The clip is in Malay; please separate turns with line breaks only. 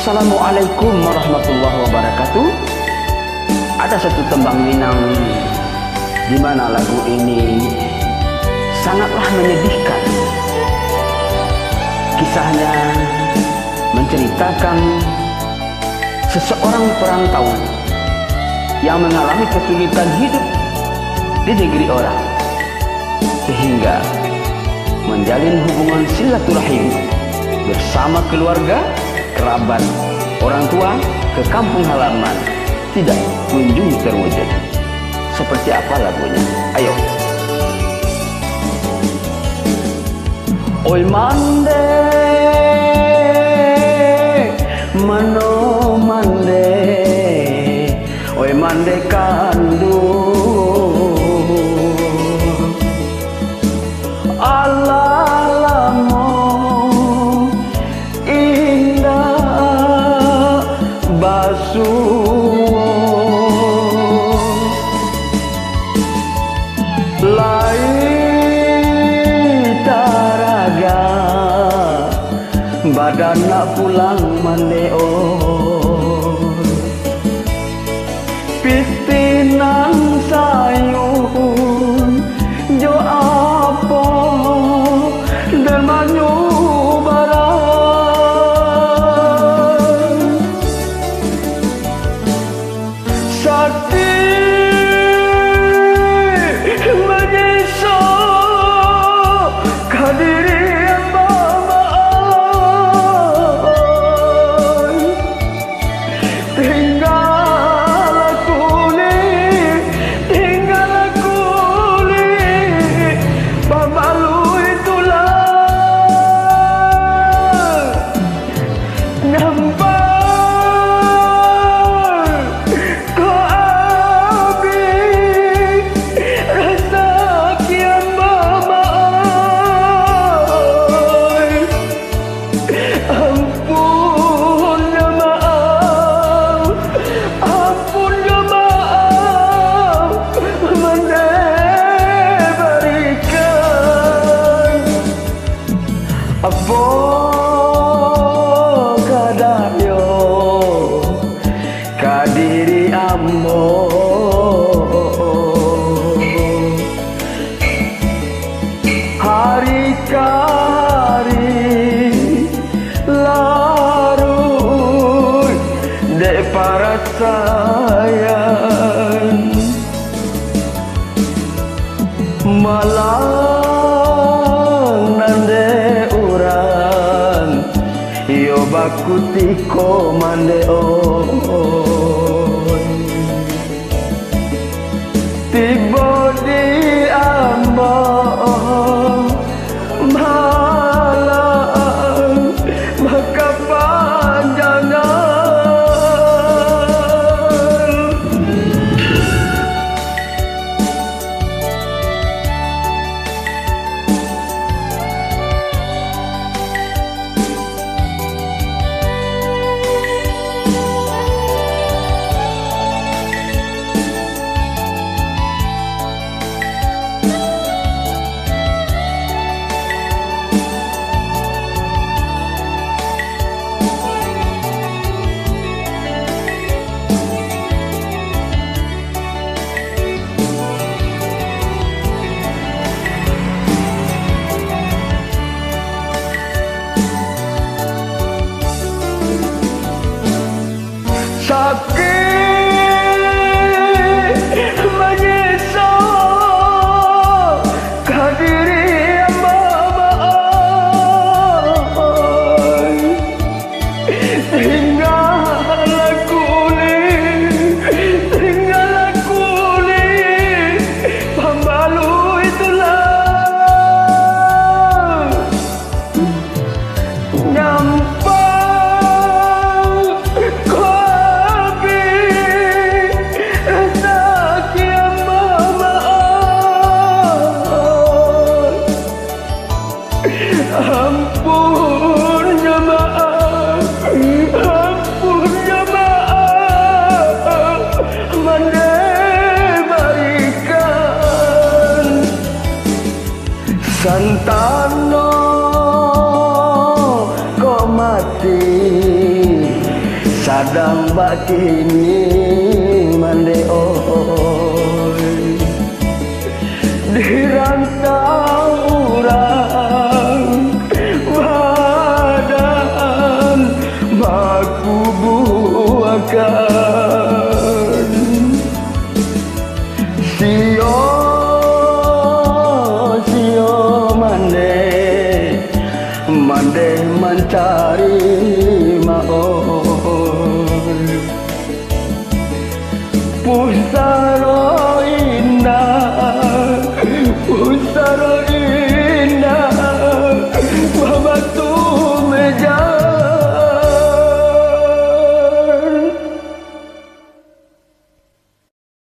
Assalamualaikum warahmatullahi wabarakatuh. Ada satu tembang Minang di mana lagu ini sangatlah menyedihkan. Kisahnya menceritakan seseorang perantau yang mengalami kesulitan hidup di negeri orang, sehingga menjalin hubungan silaturahim bersama keluarga, kerabat, orang tua ke kampung halaman tidak kunjung terwujud. Seperti apa lagunya? Ayo. Oi mande, mano mande, oi mande kandu, alalamu indah basuh, badan nak pulang mandeo, pistinang sayun jo apa dan manyu barang sakit menyesal kadiri apa kadayo kadiri ambo hari kari larut dek para sayang malang nande urang yo baku tiko mandeo tiba di amba malang maka panjangan sakit menyesal kadiri mamai tinggal kulit pembalu itulah nyampai ampunnya maaf, ampunnya maaf, mande berikan santano kau mati kadang bakini mande oi dirang